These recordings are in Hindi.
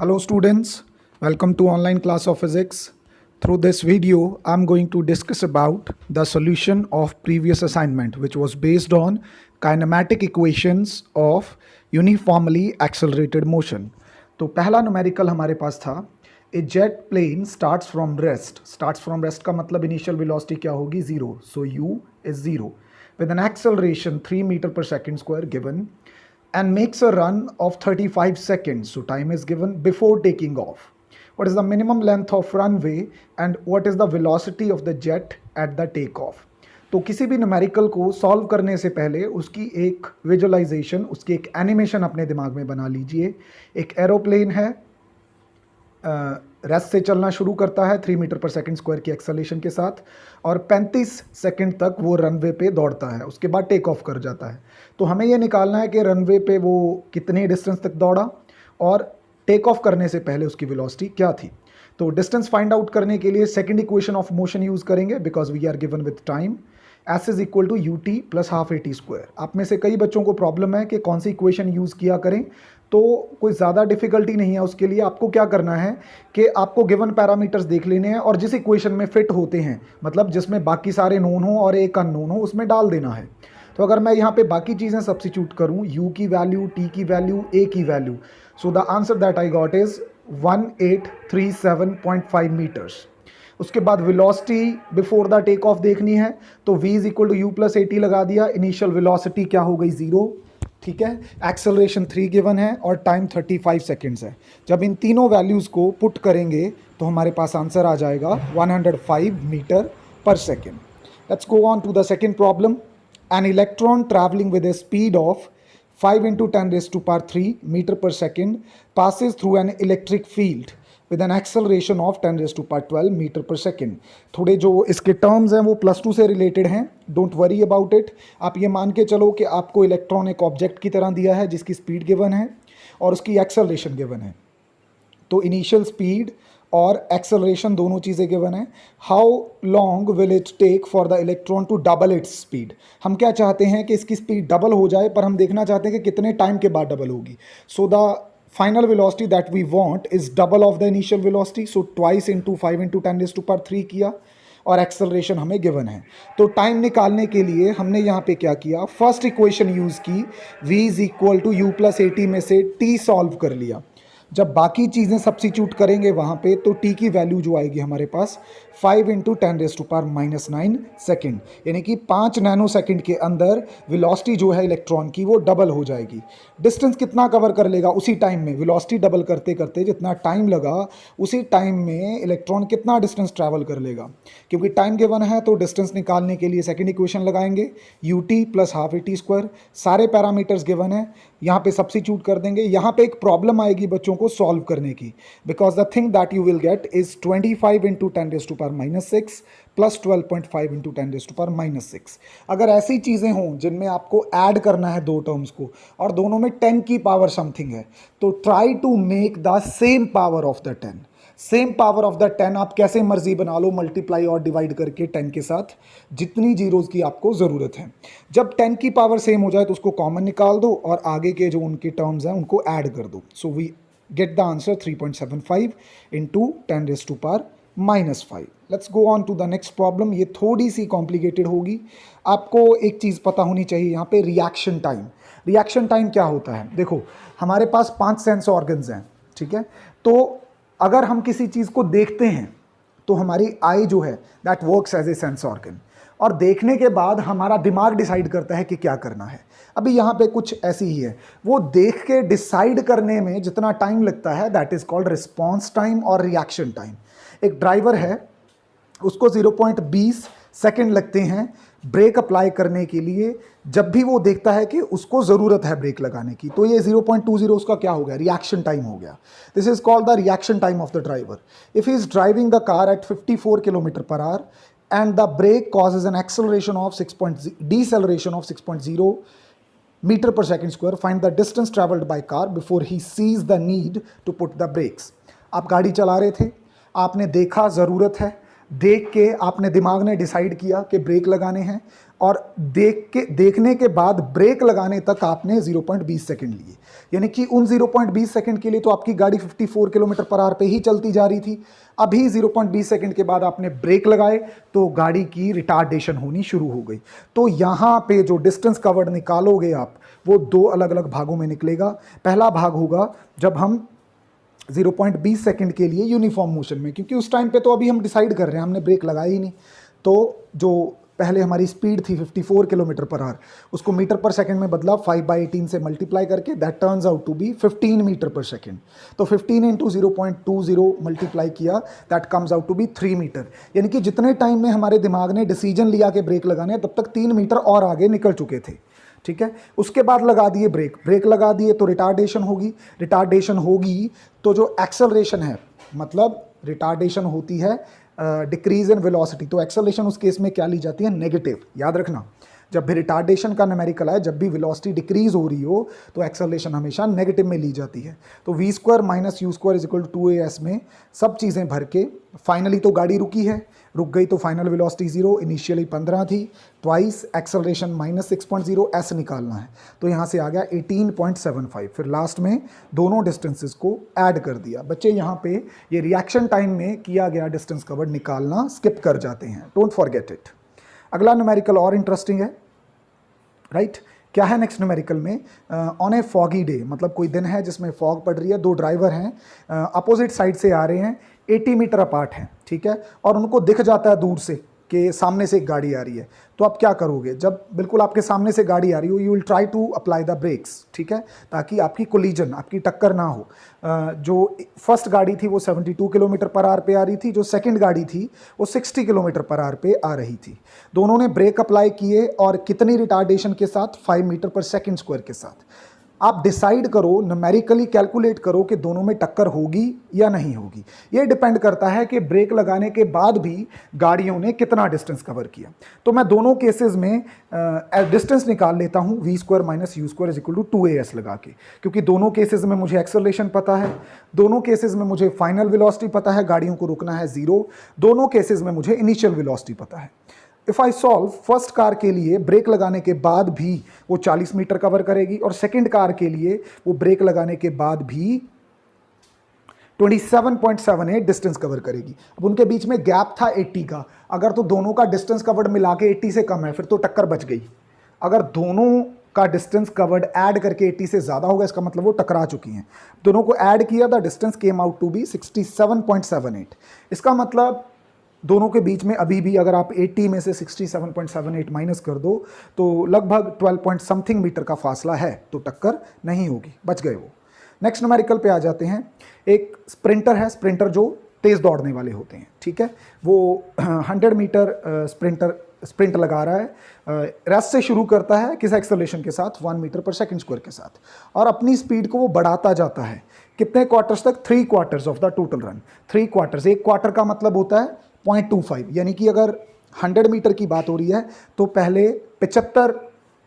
Hello students, welcome to online class of physics. Through this video, I'm going to discuss about the solution of previous assignment which was based on kinematic equations of uniformly accelerated motion. तो पहला न्यूमेरिकल हमारे पास था a jet plane starts from rest का मतलब इनिशियल वेलोसिटी क्या होगी zero so u is 0 with an acceleration 3 meter per second square given and makes a run of 35 seconds. So time is given before taking off. What is the minimum length of runway and what is the velocity of the jet at the takeoff? तो किसी भी न्यूमेरिकल को सॉल्व करने से पहले उसकी एक विजुअलाइजेशन, उसकी एक एनिमेशन अपने दिमाग में बना लीजिए. एक एरोप्लेन है, रेस्ट से चलना शुरू करता है 3 मीटर पर सेकंड स्क्वायर की एक्सेलेरेशन के साथ और 35 सेकंड तक वो रनवे पे दौड़ता है. उसके बाद टेक ऑफ कर जाता है. तो हमें ये निकालना है कि रनवे पे वो कितने डिस्टेंस तक दौड़ा और टेक ऑफ करने से पहले उसकी वेलोसिटी क्या थी. तो डिस्टेंस फाइंड आउट करने के लिए second equation of motion use करेंगे because we are given with time. S is equal to U T plus half A T square. आप में से कई बच्चों को प्रॉब्लम है कि कौन सी इक्वेशन यूज़ किया करें. तो कोई ज़्यादा डिफिकल्टी नहीं है. उसके लिए आपको क्या करना है कि आपको गिवन पैरामीटर्स देख लेने हैं और जिस इक्वेशन में फिट होते हैं, मतलब जिसमें बाकी सारे नोन हो और एक अननोन हो, उसमें डाल देना है. तो अगर मैं यहाँ पे बाकी चीज़ें सब्स्टिट्यूट करूँ, u की वैल्यू, t की वैल्यू, a की value, so the answer that I got is 1837.5 metres. उसके बाद velocity before the take off देखनी है तो v is equal to u plus a t लगा दिया. इनिशियल वेलोसिटी क्या हो गई, 0. ठीक है, एक्सेलरेशन 3 गिवन है और टाइम 35 सेकेंड्स है. जब इन तीनों वैल्यूज़ को पुट करेंगे तो हमारे पास आंसर आ जाएगा 105 मीटर पर second. Let's go on to the second problem. An electron travelling with a speed of 5 × 10⁻³ meter per second passes through an electric field with an acceleration of 10⁻12 meter per second. थोड़े जो इसके टर्म्स हैं वो +2 से रिलेटेड हैं. Don't worry about it. आप ये मान के चलो कि आपको इलेक्ट्रॉन एक ऑब्जेक्ट की तरह दिया है जिसकी स्पीड गिवन है और उसकी एक्सेलरेशन गिवन है. तो इनिशियल स्पीड और एक्सेलरेशन दोनों चीज़ें गिवन है. How long will it take for the electron to double its speed. हम क्या चाहते हैं कि इसकी स्पीड डबल हो जाए, पर हम देखना चाहते हैं कि कितने टाइम के बाद डबल होगी. So the final velocity that we want is double of the initial velocity. So twice into 5 × 10⁻³ किया और एक्सेलरेशन हमें गिवन है. तो टाइम निकालने के लिए हमने यहाँ पे क्या किया, फर्स्ट इक्वेशन यूज़ की, v is equal to u plus a t में से t सॉल्व कर लिया. जब बाकी चीज़ें सब्स्टिट्यूट करेंगे वहाँ पे तो t की वैल्यू जो आएगी हमारे पास 5 × 10⁻⁹ सेकेंड, यानी कि 5 नैनो सेकेंड के अंदर वेलोसिटी जो है इलेक्ट्रॉन की वो डबल हो जाएगी. डिस्टेंस कितना कवर कर लेगा उसी टाइम में, वेलोसिटी डबल करते करते जितना टाइम लगा उसी टाइम में इलेक्ट्रॉन कितना डिस्टेंस ट्रैवल कर लेगा. क्योंकि टाइम गिवन है तो डिस्टेंस निकालने के लिए सेकेंड इक्वेशन लगाएंगे, U T plus half A T square. सारे पैरामीटर्स गिवन है, यहाँ पे सब्स्टिट्यूट कर देंगे. यहाँ पे एक प्रॉब्लम आएगी बच्चों को सॉल्व करने की, because the thing that you will gate is 25 × 10⁻⁻6 plus 12.5 × 10⁻⁻6. अगर ऐसी चीज़ें हों जिनमें आपको ऐड करना है दो टर्म्स को और दोनों में 10 की पावर समथिंग है, तो try to make the same power of the 10. Same power of the 10 आप कैसे मर्जी बना लो, मल्टीप्लाई और डिवाइड करके 10 के साथ जितनी जीरोज़ की आपको ज़रूरत है. जब 10 की पावर सेम हो जाए तो उसको कॉमन निकाल दो और आगे के जो उनके टर्म्स हैं उनको ऐड कर दो. So we get the answer 3.75 × 10⁻⁻5. Let's go on to the next problem. ये थोड़ी सी कॉम्प्लिकेटेड होगी. आपको एक चीज़ पता होनी चाहिए यहाँ पे, रिएक्शन टाइम. रिएक्शन टाइम क्या होता है, देखो हमारे पास 5 सेंस ऑर्गन्स हैं. ठीक है, तो अगर हम किसी चीज़ को देखते हैं तो हमारी आई जो है that works as a sense organ, और देखने के बाद हमारा दिमाग डिसाइड करता है कि क्या करना है. अभी यहाँ पे कुछ ऐसी ही है, वो देख के डिसाइड करने में जितना टाइम लगता है that is called response time और रिएक्शन टाइम. एक ड्राइवर है, उसको 0.20 सेकेंड लगते हैं ब्रेक अप्लाई करने के लिए जब भी वो देखता है कि उसको ज़रूरत है ब्रेक लगाने की. तो ये 0.20 उसका क्या हो गया, रिएक्शन टाइम हो गया. This is called the reaction time of the driver. If he is driving the car eight 54 km/h and the brake causes an acceleration of deceleration of 6.0 meter per second square, find the distance traveled by car before he sees the need to put the brakes. आप गाड़ी चला रहे थे, आपने देखा ज़रूरत है, देख के आपने दिमाग ने डिसाइड किया कि ब्रेक लगाने हैं, और देखने के बाद ब्रेक लगाने तक आपने 0.20 सेकंड लिए, यानी कि उन 0.20 सेकंड के लिए तो आपकी गाड़ी 54 किलोमीटर पर आवर पे ही चलती जा रही थी। अभी 0.20 सेकंड के बाद आपने ब्रेक लगाए तो गाड़ी की रिटार्डेशन होनी शुरू हो गई। तो यहाँ पे जो डिस्टेंस कवर्ड निकालोगे आप, वो दो अलग अलग भागों में निकलेगा। पहला भाग होगा जब हम 0.20 सेकंड के लिए यूनिफॉर्म मोशन में, क्योंकि उस टाइम पे तो अभी हम डिसाइड कर रहे हैं, हमने ब्रेक लगाया ही नहीं, तो जो पहले हमारी स्पीड थी 54 किलोमीटर पर आवर, उसको मीटर पर सेकंड में बदला 5/18 से मल्टीप्लाई करके, that turns out to be 15 metre पर सेकंड। तो 15 इंटू 0.20 मल्टीप्लाई किया, that comes out to be 3 metre. यानी कि जितने टाइम में हमारे दिमाग ने डिसीजन लिया कि ब्रेक लगाने, तब तक 3 मीटर और आगे निकल चुके थे। ठीक है, उसके बाद लगा दिए ब्रेक लगा दिए तो रिटार्डेशन होगी तो जो एक्सेलरेशन है, मतलब रिटार्डेशन होती है डिक्रीज इन वेलोसिटी, तो एक्सेलरेशन उस केस में क्या ली जाती है, नेगेटिव। याद रखना, जब भी रिटार्डेशन का न्यूमेरिकल आए, जब भी वेलोसिटी डिक्रीज हो रही हो तो एक्सेलरेशन हमेशा नेगेटिव में ली जाती है। तो v² - u² = 2as में सब चीज़ें भर के फाइनली तो गाड़ी रुक गई तो फाइनल वेलोसिटी 0, इनिशियली 15 थी, ट्वाइस एक्सेलरेशन -6.0 s निकालना है, तो यहाँ से आ गया 18.75। फिर लास्ट में दोनों डिस्टेंसेस को ऐड कर दिया। बच्चे यहाँ पे ये रिएक्शन टाइम में किया गया डिस्टेंस कवर्ड निकालना स्किप कर जाते हैं, डोंट फॉरगेट इट। अगला न्यूमेरिकल और इंटरेस्टिंग है, राइट? क्या है नेक्स्ट न्यूमेरिकल में? ऑन ए फॉगी डे, मतलब कोई दिन है जिसमें फॉग पड़ रही है, दो ड्राइवर हैं, अपोजिट साइड से आ रहे हैं, 80 मीटर अपार्ट हैं, ठीक है, और उनको दिख जाता है दूर से कि सामने से एक गाड़ी आ रही है। तो आप क्या करोगे? जब बिल्कुल आपके सामने से गाड़ी आ रही हो, you will try to apply the brakes, ठीक है, ताकि आपकी कोलिजन, आपकी टक्कर ना हो। जो फर्स्ट गाड़ी थी वो 72 किलोमीटर पर आवर पे आ रही थी, जो सेकंड गाड़ी थी वो 60 किलोमीटर पर आवर पे आ रही थी। दोनों ने ब्रेक अप्लाई किए, और कितनी रिटार्डेशन के साथ? 5 मीटर पर सेकंड स्क्वायर के साथ। आप डिसाइड करो, न्यूमेरिकली कैलकुलेट करो कि दोनों में टक्कर होगी या नहीं होगी। ये डिपेंड करता है कि ब्रेक लगाने के बाद भी गाड़ियों ने कितना डिस्टेंस कवर किया। तो मैं दोनों केसेस में डिस्टेंस निकाल लेता हूँ, v² - u² = 2as लगा के, क्योंकि दोनों केसेस में मुझे एक्सेलरेशन पता है, दोनों केसेस में मुझे फाइनल वेलोसिटी पता है, गाड़ियों को रुकना है 0, दोनों केसेस में मुझे इनिशियल वेलोसिटी पता है। If I solve, first car के लिए ब्रेक लगाने के बाद भी वो 40 मीटर कवर करेगी, और सेकंड कार के लिए वो ब्रेक लगाने के बाद भी 27.78 डिस्टेंस कवर करेगी। अब उनके बीच में गैप था 80 का, अगर तो दोनों का डिस्टेंस कवर्ड मिला के 80 से कम है, फिर तो टक्कर बच गई। अगर दोनों का डिस्टेंस कवर्ड ऐड करके 80 से ज़्यादा होगा, इसका मतलब वो टकरा चुकी हैं। दोनों को ऐड किया, the distance came out to be 67.78। इसका मतलब दोनों के बीच में अभी भी अगर आप 80 में से 67.78 माइनस कर दो तो लगभग 12 पॉइंट समथिंग मीटर का फासला है, तो टक्कर नहीं होगी, बच गए वो। नेक्स्ट न्यूमेरिकल पे आ जाते हैं। एक स्प्रिंटर है, स्प्रिंटर जो तेज़ दौड़ने वाले होते हैं, ठीक है, वो 100 मीटर स्प्रिंट लगा रहा है, रेस्ट से शुरू करता है किस एक्सेलरेशन के साथ? 1 मीटर पर सेकंड स्क्वायर के साथ, और अपनी स्पीड को वो बढ़ाता जाता है। कितने क्वार्टर्स तक? 3 quarters of the total run. 3 quarters, एक क्वार्टर का मतलब होता है 0.25, यानी कि अगर 100 मीटर की बात हो रही है तो पहले 75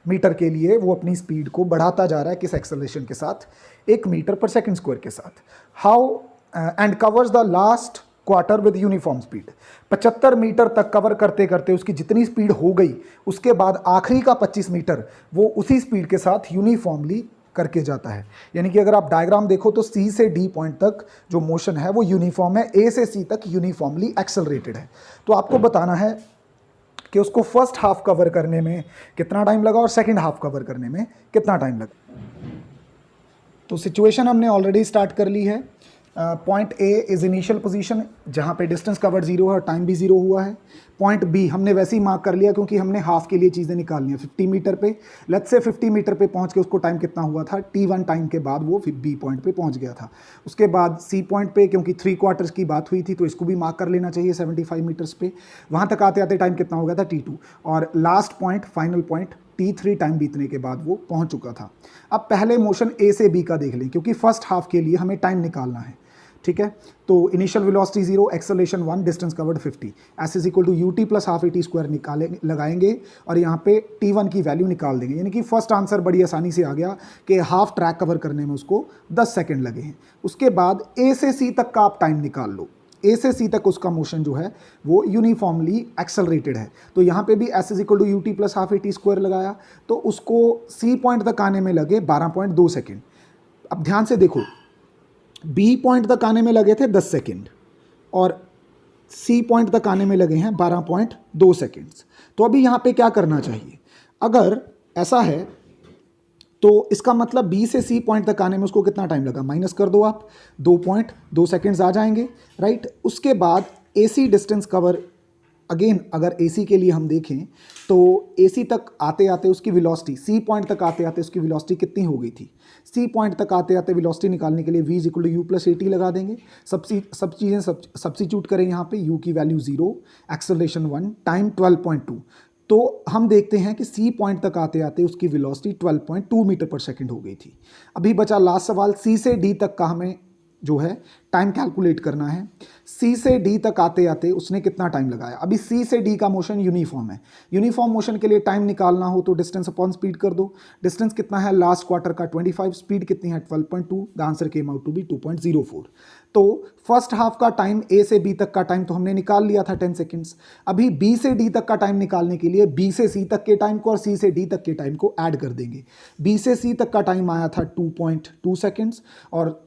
मीटर के लिए वो अपनी स्पीड को बढ़ाता जा रहा है किस एक्सेलरेशन के साथ? 1 मीटर पर सेकंड स्क्वायर के साथ। How and covers the last quarter with uniform speed. 75 metre तक कवर करते करते उसकी जितनी स्पीड हो गई, उसके बाद आखिरी का 25 मीटर वो उसी स्पीड के साथ यूनिफॉर्मली करके जाता है। यानी कि अगर आप डायग्राम देखो तो C से D पॉइंट तक जो मोशन है वो यूनिफॉर्म है, A से C तक यूनिफॉर्मली एक्सेलरेटेड है। तो आपको बताना है कि उसको फर्स्ट हाफ कवर करने में कितना टाइम लगा और सेकंड हाफ कवर करने में कितना टाइम लगा। तो सिचुएशन हमने ऑलरेडी स्टार्ट कर ली है। Point A is initial position, जहाँ पे डिस्टेंस कवर्ड 0 है और टाइम भी 0 हुआ है। पॉइंट B हमने वैसे ही मार्क कर लिया क्योंकि हमने हाफ के लिए चीज़ें निकालनी है। 50 मीटर पे, लेट्स से 50 मीटर पे पहुँच के उसको टाइम कितना हुआ था? T1 टाइम के बाद वो B पॉइंट पे पहुँच गया था। उसके बाद C पॉइंट पे, क्योंकि 3 क्वार्टर्स की बात हुई थी तो इसको भी मार्क कर लेना चाहिए 75 मीटर्स पे। वहाँ तक आते आते टाइम कितना हो गया था? T2। और last point, final point T3 time बीतने के बाद वो पहुँच चुका था। अब पहले मोशन A से B का देख लें, क्योंकि फर्स्ट हाफ के लिए हमें टाइम निकालना है, ठीक है। तो initial velocity 0, acceleration 1, distance covered 50, S = UT + ½ AT² लगाएंगे और यहाँ पे T1 की वैल्यू निकाल देंगे। यानी कि फर्स्ट आंसर बड़ी आसानी से आ गया कि हाफ ट्रैक कवर करने में उसको 10 सेकंड लगे हैं। उसके बाद A से C तक का आप टाइम निकाल लो। ए से सी तक उसका मोशन जो है वो यूनिफॉर्मली एक्सेलरेटेड है। तो यहाँ पे भी s is equal to U T plus half A T square लगाया, तो उसको सी पॉइंट तक आने में लगे 12.2 सेकेंड। अब ध्यान से देखो, बी पॉइंट तक आने में लगे थे 10 सेकेंड और सी पॉइंट तक आने में लगे हैं 12.2 सेकेंड्स। तो अभी यहाँ पे क्या करना चाहिए, अगर ऐसा है तो इसका मतलब बी से सी पॉइंट तक आने में उसको कितना टाइम लगा, माइनस कर दो आप, 2.2 सेकेंड्स आ जाएंगे, राइट। उसके बाद AC डिस्टेंस कवर, अगेन अगर AC के लिए हम देखें तो AC तक आते आते उसकी वेलोसिटी, सी पॉइंट तक आते आते उसकी वेलोसिटी कितनी हो गई थी, सी पॉइंट तक आते आते वेलोसिटी निकालने के लिए v is equal to u plus a t लगा देंगे। सब चीज़ें सब्स्टिट्यूट करें यहाँ पे, u की वैल्यू 0, एक्सेलरेशन 1, टाइम 12.2। तो हम देखते हैं कि सी पॉइंट तक आते आते उसकी वेलोसिटी 12.2 मीटर पर सेकंड हो गई थी। अभी बचा लास्ट सवाल, सी से डी तक का हमें जो है टाइम कैलकुलेट करना है। सी से डी तक आते आते उसने कितना टाइम लगाया। अभी सी से डी का मोशन यूनिफॉर्म है, यूनिफॉर्म मोशन के लिए टाइम निकालना हो तो डिस्टेंस अपॉन स्पीड कर दो। डिस्टेंस कितना है लास्ट क्वार्टर का 25, स्पीड कितनी है 12.2, the answer came out to be 2.04। तो फर्स्ट हाफ का टाइम ए से बी तक का टाइम तो हमने निकाल लिया था 10 सेकेंड्स। अभी बी से डी तक का टाइम निकालने के लिए बी से सी तक के टाइम को और सी से डी तक के टाइम को ऐड कर देंगे। बी से सी तक का टाइम आया था 2.2 सेकेंड्स और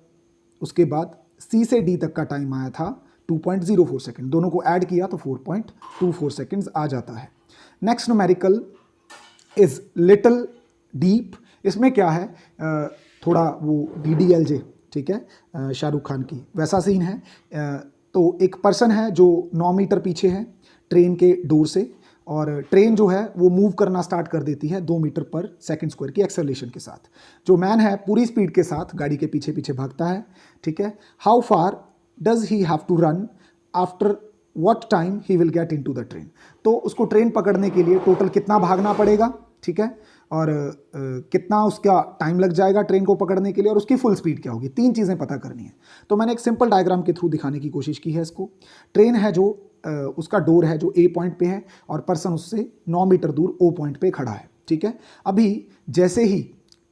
उसके बाद सी से डी तक का टाइम आया था 2.04 सेकेंड, दोनों को ऐड किया तो 4.24 सेकेंड्स आ जाता है। Next numerical is little deep. इसमें क्या है, थोड़ा वो DDLJ, ठीक है, शाहरुख खान की वैसा सीन है। तो एक पर्सन है जो 9 मीटर पीछे है ट्रेन के डोर से, और ट्रेन जो है वो मूव करना स्टार्ट कर देती है 2 मीटर पर सेकंड स्क्वायर की एक्सेलरेशन के साथ। जो मैन है पूरी स्पीड के साथ गाड़ी के पीछे पीछे भागता है, ठीक है। How far does he have to run, after what time he will get into the train. तो उसको ट्रेन पकड़ने के लिए टोटल कितना भागना पड़ेगा, ठीक है, और कितना उसका टाइम लग जाएगा ट्रेन को पकड़ने के लिए, और उसकी फुल स्पीड क्या होगी, 3 चीज़ें पता करनी है। तो मैंने एक सिंपल डायग्राम के थ्रू दिखाने की कोशिश की है इसको। ट्रेन है जो उसका डोर है जो ए पॉइंट पे है और पर्सन उससे 9 मीटर दूर ओ पॉइंट पे खड़ा है, ठीक है। अभी जैसे ही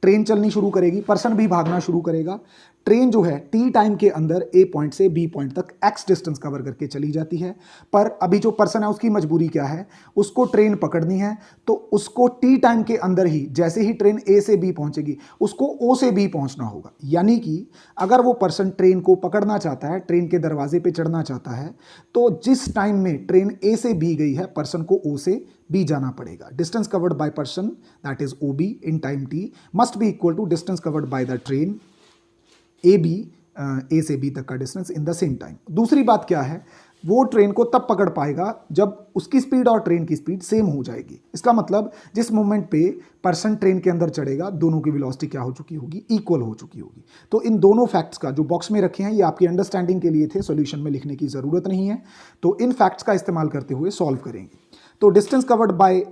ट्रेन चलनी शुरू करेगी, पर्सन भी भागना शुरू करेगा। ट्रेन जो है टी टाइम के अंदर ए पॉइंट से बी पॉइंट तक एक्स डिस्टेंस कवर करके चली जाती है। पर अभी जो पर्सन है उसकी मजबूरी क्या है, उसको ट्रेन पकड़नी है, तो उसको टी टाइम के अंदर ही जैसे ही ट्रेन ए से बी पहुंचेगी उसको ओ से बी पहुंचना होगा। यानी कि अगर वो पर्सन ट्रेन को पकड़ना चाहता है, ट्रेन के दरवाजे पे चढ़ना चाहता है, तो जिस टाइम में ट्रेन ए से बी गई है पर्सन को ओ से बी जाना पड़ेगा। Distance covered by person that is O B in time T must be equal to distance covered by the train A B, A से बी तक का distance in the same time. दूसरी बात क्या है, वो ट्रेन को तब पकड़ पाएगा जब उसकी स्पीड और ट्रेन की स्पीड सेम हो जाएगी। इसका मतलब जिस मोमेंट पे पर्सन ट्रेन के अंदर चढ़ेगा दोनों की वेलोसिटी क्या हो चुकी होगी, इक्वल हो चुकी होगी। तो इन दोनों फैक्ट्स का जो बॉक्स में रखे हैं ये आपकी अंडरस्टैंडिंग के लिए थे, सॉल्यूशन में लिखने की जरूरत नहीं है। तो इन फैक्ट्स का इस्तेमाल करते हुए सॉल्व करेंगे। तो distance covered by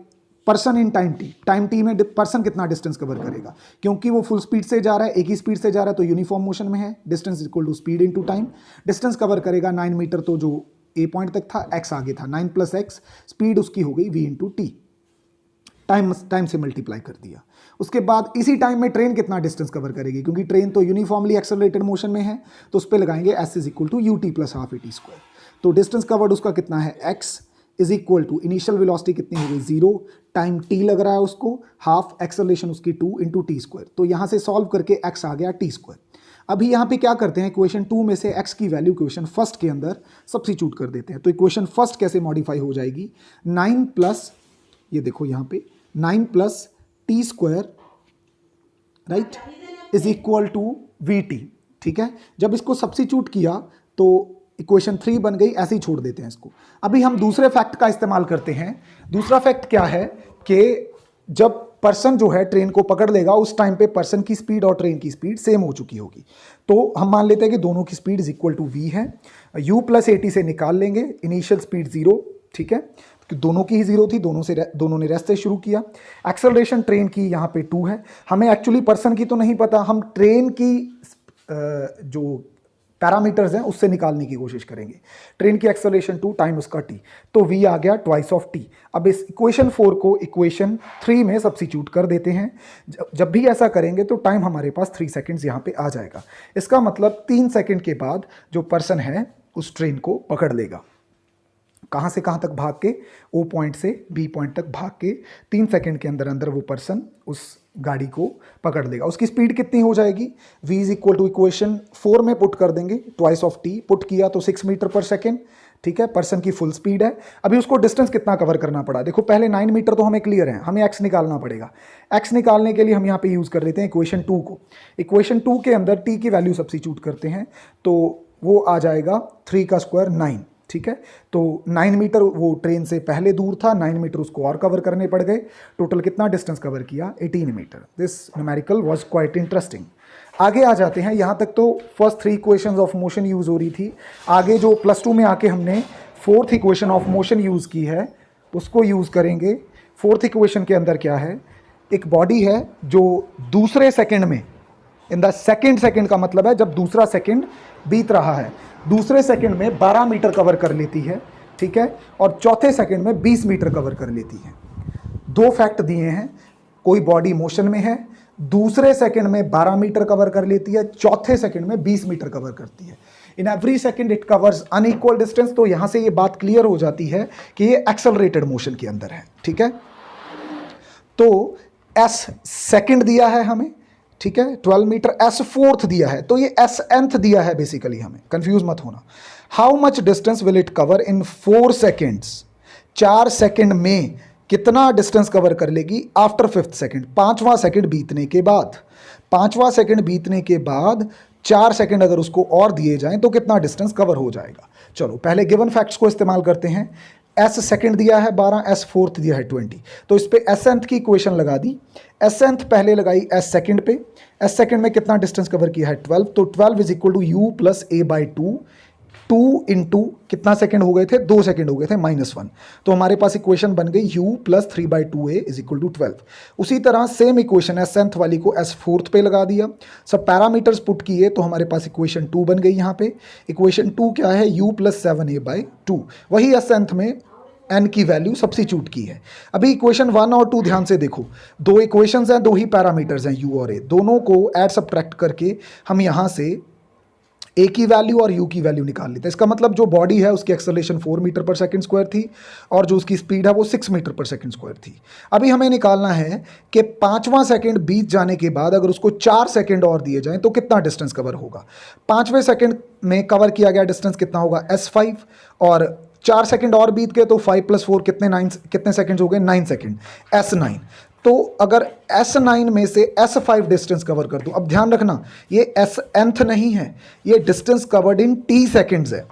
person in time T में पर्सन कितना डिस्टेंस कवर करेगा, क्योंकि वो फुल स्पीड से जा रहा है, एक ही स्पीड से जा रहा है, तो यूनिफॉर्म मोशन में है। Distance equal to speed into time. Distance cover करेगा 9 मीटर, तो जो ए पॉइंट तक था एक्स आगे था, 9 + x, स्पीड उसकी हो गई v इंटू टी, टाइम से मल्टीप्लाई कर दिया। उसके बाद इसी टाइम में ट्रेन कितना डिस्टेंस कवर करेगी, क्योंकि ट्रेन तो यूनिफॉर्मली एक्सेलरेटेड मोशन में है, तो उस पर लगाएंगे s is equal to U T plus half A T square. तो डिस्टेंस कवर्ड उसका कितना है x is equal to initial velocity कितनी हो गई 0, टाइम t लग रहा है उसको, हाफ एक्सेलरेशन उसकी 2 इंटू टी स्क्वायर। तो यहाँ से सॉल्व करके x आ गया टी स्क्वायर। अभी यहाँ पे क्या करते हैं, इक्वेशन 2 में से x की वैल्यू इक्वेशन फर्स्ट के अंदर सब्स्टिट्यूट कर देते हैं। तो इक्वेशन फर्स्ट कैसे मॉडिफाई हो जाएगी, 9 प्लस, ये देखो यहाँ पे 9 plus t square, right, is equal to v t, ठीक है। जब इसको सब्स्टिट्यूट किया तो इक्वेशन 3 बन गई, ऐसे ही छोड़ देते हैं इसको। अभी हम दूसरे फैक्ट का इस्तेमाल करते हैं। दूसरा फैक्ट क्या है कि जब पर्सन जो है ट्रेन को पकड़ लेगा उस टाइम पे पर्सन की स्पीड और ट्रेन की स्पीड सेम हो चुकी होगी। तो हम मान लेते हैं कि दोनों की speed is equal to v है। u प्लस ए टी से निकाल लेंगे, इनिशियल स्पीड 0, ठीक है, दोनों की ही 0 थी, दोनों ने रेस्ट से शुरू किया। एक्सेलरेशन ट्रेन की यहाँ पे 2 है। हमें एक्चुअली पर्सन की तो नहीं पता, हम ट्रेन की जो पैरामीटर्स हैं उससे निकालने की कोशिश करेंगे। ट्रेन की एक्सेलरेशन 2 टाइम उसका t, तो v आ गया ट्वाइस ऑफ t। अब इस इक्वेशन 4 को इक्वेशन 3 में सब्स्टिट्यूट कर देते हैं। जब भी ऐसा करेंगे तो टाइम हमारे पास 3 सेकंड्स यहाँ पे आ जाएगा। इसका मतलब 3 सेकंड के बाद जो पर्सन है उस ट्रेन को पकड़ लेगा। कहाँ से कहाँ तक भाग के? ओ पॉइंट से बी पॉइंट तक भाग के 3 सेकंड के अंदर अंदर वो पर्सन उस गाड़ी को पकड़ लेगा। उसकी स्पीड कितनी हो जाएगी? v is equal to equation 4 में पुट कर देंगे, ट्वाइस ऑफ t पुट किया तो 6 मीटर पर सेकेंड, ठीक है। पर्सन की फुल स्पीड है। अभी उसको डिस्टेंस कितना कवर करना पड़ा? देखो पहले 9 मीटर तो हमें क्लियर है, हमें x निकालना पड़ेगा। x निकालने के लिए हम यहाँ पे यूज़ कर लेते हैं इक्वेशन 2 को। इक्वेशन 2 के अंदर t की वैल्यू सब्स्टिट्यूट करते हैं तो वो आ जाएगा 3 का स्क्वायर 9, ठीक है। तो 9 मीटर वो ट्रेन से पहले दूर था, 9 मीटर उसको और कवर करने पड़ गए। टोटल कितना डिस्टेंस कवर किया? 18 metres. This numerical was quite interesting. आगे आ जाते हैं। यहाँ तक तो first 3 equations of motion use हो रही थी। आगे जो +2 में आके हमने 4th equation of motion use की है उसको यूज़ करेंगे। 4th इक्वेशन के अंदर क्या है? एक बॉडी है जो दूसरे सेकेंड में, इन द सेकेंड का मतलब है जब दूसरा सेकेंड बीत रहा है, दूसरे सेकंड में 12 मीटर कवर कर लेती है, ठीक है, और चौथे सेकंड में 20 मीटर कवर कर लेती है। 2 फैक्ट दिए हैं, कोई बॉडी मोशन में है, दूसरे सेकंड में 12 मीटर कवर कर लेती है, चौथे सेकंड में 20 मीटर कवर करती है। In every second it covers unequal distance. तो यहां से ये बात क्लियर हो जाती है कि ये एक्सेलरेटेड मोशन के अंदर है, ठीक है। तो s सेकंड दिया है हमें, ठीक है, 12 मीटर। s फोर्थ दिया है, तो ये s nth दिया है बेसिकली, हमें कंफ्यूज मत होना। How much distance will it cover in 4 seconds? 4 second में कितना डिस्टेंस कवर कर लेगी आफ्टर 5th सेकेंड? 5वां सेकेंड बीतने के बाद। 5वां सेकेंड बीतने के बाद 4 सेकेंड अगर उसको और दिए जाएं तो कितना डिस्टेंस कवर हो जाएगा? चलो पहले गिवन फैक्ट्स को इस्तेमाल करते हैं। s सेकेंड दिया है 12, s फोर्थ दिया है 20, तो इस पे s nth की इक्वेशन लगा दी। s nth पहले लगाई s सेकेंड पे। s सेकेंड में कितना डिस्टेंस कवर किया है? 12, तो 12 is equal to u plus a by 2। 2 into कितना सेकेंड हो गए थे? 2 सेकेंड हो गए थे, -1। तो हमारे पास इक्वेशन बन गई u plus 3/2a is equal to 12। उसी तरह सेम इक्वेशन s nth वाली को s फोर्थ पे लगा दिया, सब पैरामीटर्स पुट किए तो हमारे पास इक्वेशन 2 बन गई। यहाँ पे इक्वेशन 2 क्या है? u plus 7a by 2। वही s nth में n की वैल्यू सब्स्टिट्यूट की है। अभी इक्वेशन 1 और 2 ध्यान से देखो, 2 इक्वेशंस हैं, 2 ही पैरामीटर्स हैं u और a, दोनों को ऐड सब्ट्रैक्ट करके हम यहाँ से a की वैल्यू और u की वैल्यू निकाल लेते हैं। इसका मतलब जो बॉडी है उसकी एक्सेलरेशन 4 मीटर पर सेकंड स्क्वायर थी और जो उसकी स्पीड है वो 6 मीटर पर सेकंड स्क्वायर थी। अभी हमें निकालना है कि 5वां सेकंड बीत जाने के बाद अगर उसको 4 सेकंड और दिए जाएं तो कितना डिस्टेंस कवर होगा। 5वें सेकंड में कवर किया गया डिस्टेंस कितना होगा? s5, और 4 सेकंड और बीत गए तो 5 + 4 कितने सेकंड हो गए? 9 सेकंड, s9। तो अगर s9 में से s5 डिस्टेंस कवर कर दूं, अब ध्यान रखना ये s nth नहीं है, ये distance covered in t seconds है।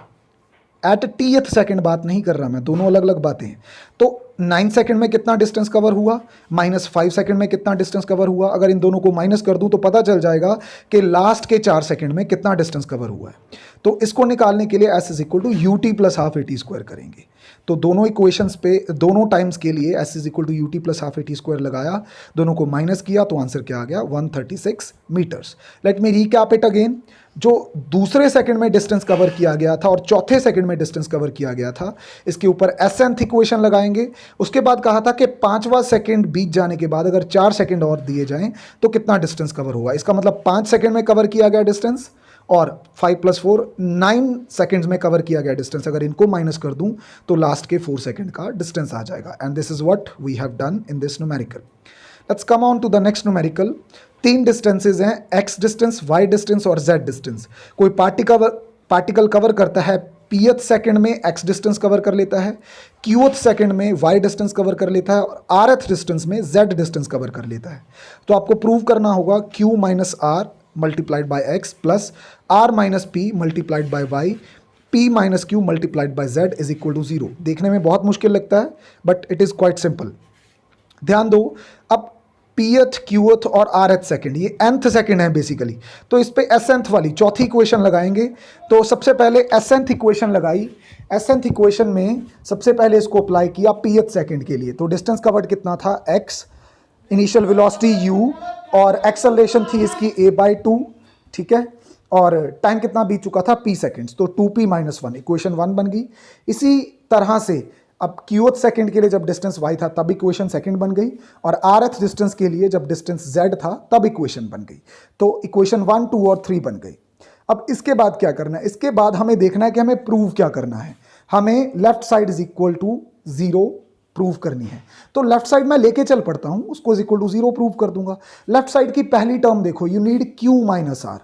एट tth सेकंड बात नहीं कर रहा मैं, दोनों अलग अलग बातें हैं। तो 9 सेकंड में कितना डिस्टेंस कवर हुआ, -5 सेकंड में कितना डिस्टेंस कवर हुआ। अगर इन दोनों को माइनस कर दूं तो पता चल जाएगा कि लास्ट के 4 सेकंड में कितना डिस्टेंस कवर हुआ है। तो इसको निकालने के लिए s is equal to ut plus half at square करेंगे। तो दोनों इक्वेशंस पे दोनों टाइम्स के लिए s is equal to ut plus half at square लगाया, दोनों को माइनस किया तो आंसर क्या आ गया? 136 metres. Let me recap it again. जो दूसरे सेकंड में डिस्टेंस कवर किया गया था और चौथे सेकंड में डिस्टेंस कवर किया गया था, इसके ऊपर s nth इक्वेशन लगाएंगे। उसके बाद कहा था कि 5वां सेकंड बीत जाने के बाद अगर 4 सेकंड और दिए जाएं तो कितना डिस्टेंस कवर होगा। इसका मतलब 5 सेकंड में कवर किया गया डिस्टेंस और 5 + 4 9 सेकंड्स में कवर किया गया डिस्टेंस। अगर इनको माइनस कर दूं तो लास्ट के 4 सेकंड का डिस्टेंस आ जाएगा। And this is what we have done in this numerical. Let's come on to the next numerical. 3 distances हैं, x डिस्टेंस, y डिस्टेंस और z डिस्टेंस। कोई पार्टिकल कवर करता है pth सेकंड में x डिस्टेंस कवर कर लेता है, qth सेकंड में y डिस्टेंस कवर कर लेता है और rth डिस्टेंस में z डिस्टेंस कवर कर लेता है। तो आपको प्रूव करना होगा q minus r multiplied by x plus r minus p multiplied by y, p minus q multiplied by z is equal to 0। देखने में बहुत मुश्किल लगता है but it is quite simple. ध्यान दो, अब pth, qth और rth सेकंड, ये nth सेकंड है बेसिकली, तो इस पे s nth वाली चौथी इक्वेशन लगाएंगे। तो सबसे पहले s nth इक्वेशन लगाई। s nth इक्वेशन में सबसे पहले इसको अप्लाई किया pth सेकंड के लिए, तो डिस्टेंस कवर्ड कितना था? x, इनिशियल वेलोसिटी u और एक्सेलरेशन थी इसकी a/2, ठीक है, और टाइम कितना बीत चुका था? p सेकंड्स, तो 2p - 1 इक्वेशन 1 बन गई। इसी तरह से अब qth सेकंड के लिए जब डिस्टेंस y था तब इक्वेशन सेकंड बन गई, और rth डिस्टेंस के लिए जब डिस्टेंस z था तब इक्वेशन बन गई। तो इक्वेशन 1, 2 और 3 बन गई। अब इसके बाद क्या करना है, इसके बाद हमें देखना है कि हमें प्रूव क्या करना है। हमें left side is equal to 0 prove करनी है। तो लेफ्ट साइड मैं लेके चल पड़ता हूं, उसको इज इक्वल टू 0 प्रूव कर दूंगा। लेफ्ट साइड की पहली टर्म देखो, you need q minus r.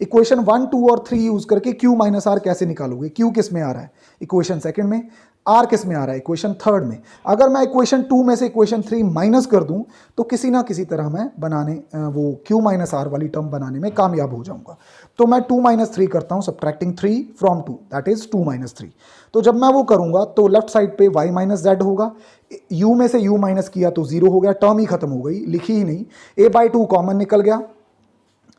Equation 1, 2 और 3 यूज करके q माइनस आर कैसे निकालोगे? q किस में आ रहा है? इक्वेशन सेकंड में। r किस में आ रहा है? इक्वेशन थर्ड में। अगर मैं इक्वेशन 2 में से इक्वेशन 3 माइनस कर दूं तो किसी ना किसी तरह मैं बनाने वो q माइनस आर वाली टर्म बनाने में कामयाब हो जाऊंगा। तो मैं 2 माइनस 3 करता हूं, subtracting 3 from 2, that is 2 minus 3। तो जब मैं वो करूंगा तो लेफ्ट साइड पे y माइनस जेड होगा, u में से u माइनस किया तो 0 हो गया, टर्म ही खत्म हो गई, लिखी ही नहीं। a/2 कॉमन निकल गया।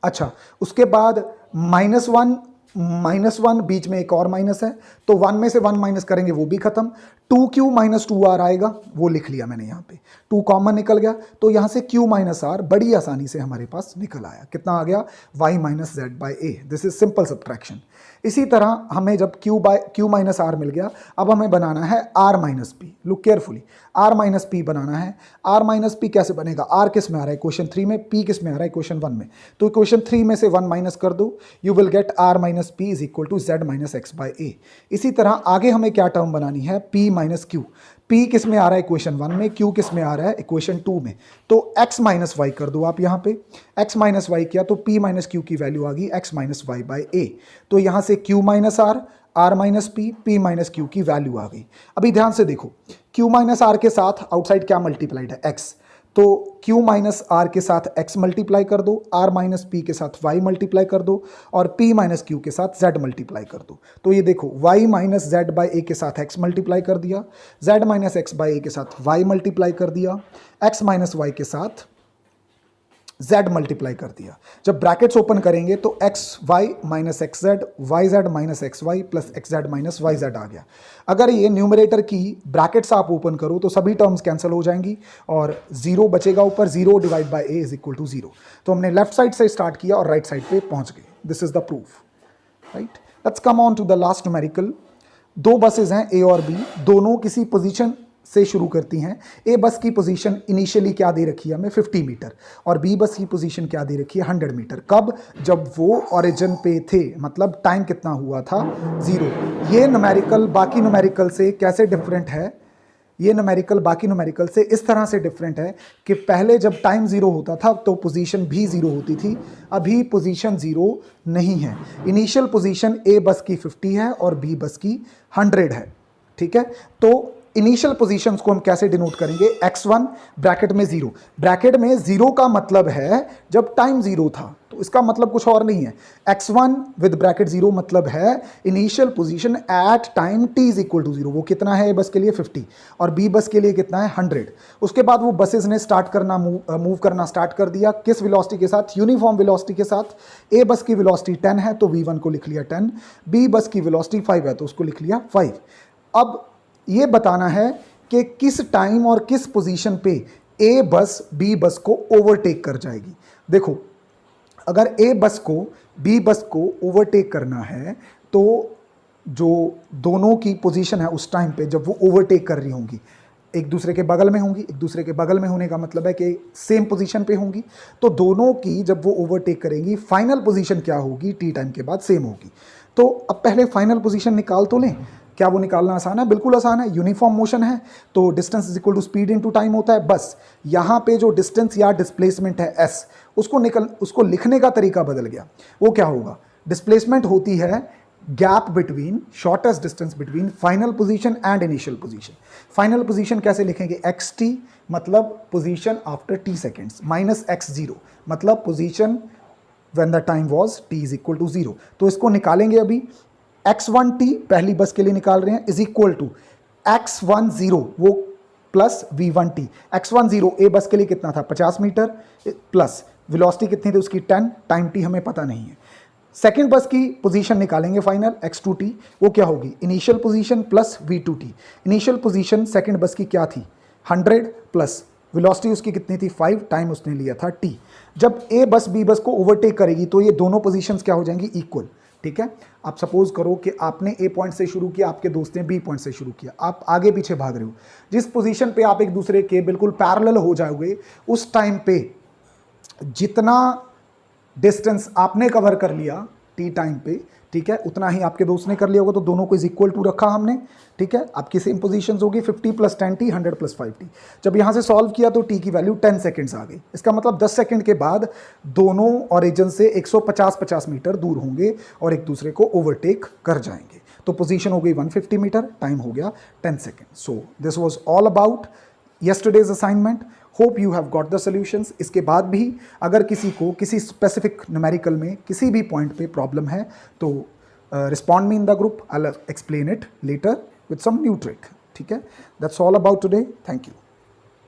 अच्छा, उसके बाद -1 बीच में एक और माइनस है, तो 1 में से 1 माइनस करेंगे वो भी खत्म। 2q माइनस 2r आएगा, वो लिख लिया मैंने यहाँ पे, 2 कॉमन निकल गया। तो यहाँ से q माइनस r बड़ी आसानी से हमारे पास निकल आया। कितना आ गया? y minus Z by A. This is simple subtraction. इसी तरह हमें जब q माइनस r मिल गया, अब हमें बनाना है r minus P. Look carefully, r minus P बनाना है। r माइनस पी कैसे बनेगा? r किस में आ रहा है? इक्वेशन 3 में। p किस में आ रहा है? इक्वेशन 1 में। तो इक्वेशन 3 में से 1 माइनस कर दो, you will get r minus P is equal to Z minus X by A. इसी तरह आगे हमें क्या टर्म बनानी है? p minus Q. p किस में आ रहा है? इक्वेशन 1 में। q किस में आ रहा है? इक्वेशन 2 में। तो x माइनस वाई कर दो आप यहाँ पे, x माइनस वाई किया तो p माइनस क्यू की वैल्यू आ गई x माइनस वाई बाई ए। तो यहाँ से q minus r minus p minus Q की वैल्यू आ गई। अभी ध्यान से देखो, q माइनस r के साथ आउटसाइड क्या मल्टीप्लाइड है? x। तो q माइनस r के साथ x मल्टीप्लाई कर दो, r माइनस p के साथ y मल्टीप्लाई कर दो, और p माइनस q के साथ z मल्टीप्लाई कर दो। तो ये देखो, y माइनस जेड बाई ए के साथ x मल्टीप्लाई कर दिया, z माइनस एक्स बाई ए के साथ y मल्टीप्लाई कर दिया, x माइनस वाई के साथ z मल्टीप्लाई कर दिया। जब ब्रैकेट्स ओपन करेंगे तो X Y minus X Z, Y Z minus X Y plus X Z minus Y Z आ गया। अगर ये न्यूमरेटर की ब्रैकेट्स आप ओपन करो तो सभी टर्म्स कैंसिल हो जाएंगी और 0 बचेगा ऊपर। 0 divide by a is equal to 0। तो हमने लेफ्ट साइड से स्टार्ट किया और राइट साइड पे पहुंच गए। This is the proof, right. Let's come on to the last numerical. दो बसेज हैं ए और बी, दोनों किसी पोजीशन से शुरू करती हैं। ए बस की पोजीशन इनिशियली क्या दे रखी है हमें? 50 मीटर, और बी बस की पोजीशन क्या दे रखी है? 100 मीटर। कब? जब वो ओरिजिन पे थे, मतलब टाइम कितना हुआ था? 0। ये न्यूमेरिकल बाकी न्यूमेरिकल से कैसे डिफरेंट है? ये न्यूमेरिकल बाकी न्यूमेरिकल से इस तरह से डिफरेंट है कि पहले जब टाइम 0 होता था तो पोजीशन भी 0 होती थी, अभी पोजीशन 0 नहीं है। इनिशियल पोजीशन ए बस की 50 है और बी बस की 100 है, ठीक है। तो इनिशियल पोजीशंस को हम कैसे डिनोट करेंगे? x1 ब्रैकेट में 0। ब्रैकेट में 0 का मतलब है जब टाइम 0 था, तो इसका मतलब कुछ और नहीं है। x1 विद ब्रैकेट 0 मतलब है initial position at time t is equal to 0। वो कितना है? बस के लिए 50 और बी बस के लिए कितना है? 100। उसके बाद वो बसेस ने स्टार्ट करना मूव करना स्टार्ट कर दिया। किस वेलोसिटी के साथ? यूनिफॉर्म वेलोसिटी के साथ। ए बस की वेलोसिटी 10 है तो v1 को लिख लिया 10, बी बस की वेलोसिटी 5 है तो उसको लिख लिया 5। अब ये बताना है कि किस टाइम और किस पोजीशन पे ए बस बी बस को ओवरटेक कर जाएगी। देखो, अगर ए बस को बी बस को ओवरटेक करना है तो जो दोनों की पोजीशन है उस टाइम पे जब वो ओवरटेक कर रही होंगी, एक दूसरे के बगल में होंगी। एक दूसरे के बगल में होने का मतलब है कि सेम पोजीशन पे होंगी। तो दोनों की जब वो ओवरटेक करेंगी, फाइनल पोजीशन क्या होगी? टी टाइम के बाद सेम होगी। तो अब पहले फाइनल पोजीशन निकाल तो लें। क्या वो निकालना आसान है? बिल्कुल आसान है। यूनिफॉर्म मोशन है तो distance is equal to speed into time होता है। बस यहाँ पे जो डिस्टेंस या डिस्प्लेसमेंट है s, उसको लिखने का तरीका बदल गया। वो क्या होगा? डिस्प्लेसमेंट होती है gap between, shortest distance between final position and initial position. Final position कैसे लिखेंगे? xt मतलब position after t seconds, minus x0 मतलब position when the time was t is equal to 0। तो इसको निकालेंगे अभी। x1t पहली बस के लिए निकाल रहे हैं इज इक्वल टू x10 वो प्लस v1t। x10 ए बस के लिए कितना था? 50 मीटर प्लस वेलोसिटी कितनी थी उसकी? 10, टाइम t हमें पता नहीं है। सेकेंड बस की पोजीशन निकालेंगे फाइनल, x2t, वो क्या होगी? Initial position plus v2t। Initial position second बस की क्या थी? 100 प्लस वेलोसिटी उसकी कितनी थी? 5, टाइम उसने लिया था t। जब ए बस बी बस को ओवरटेक करेगी तो ये दोनों पोजीशंस क्या हो जाएंगी? इक्वल, ठीक है। आप सपोज करो कि आपने ए पॉइंट से शुरू किया, आपके दोस्त ने बी पॉइंट से शुरू किया, आप आगे पीछे भाग रहे हो। जिस पोजीशन पे आप एक दूसरे के बिल्कुल पैरेलल हो जाओगे, उस टाइम पे जितना डिस्टेंस आपने कवर कर लिया टी टाइम पे, ठीक है, उतना ही आपके दोस्त ने कर लिया होगा, तो दोनों को इज इक्वल टू रखा हमने, ठीक है। आपकी सेम पोजीशंस होगी 50 + 10t 100 + 5t। जब यहाँ से सॉल्व किया तो t की वैल्यू 10 सेकेंड्स आ गई। इसका मतलब 10 सेकेंड के बाद दोनों ओरिजिन से 150 मीटर दूर होंगे और एक दूसरे को ओवरटेक कर जाएंगे। तो पोजीशन हो गई 150 मीटर, टाइम हो गया 10 second. So this was all about yesterday's assignment. Hope you have got the solutions. इसके बाद भी अगर किसी को किसी स्पेसिफिक न्यूमेरिकल में किसी भी पॉइंट पे प्रॉब्लम है तो respond me in the group. I'll explain it later with some new trick. ठीक है, that's all about today. Thank you.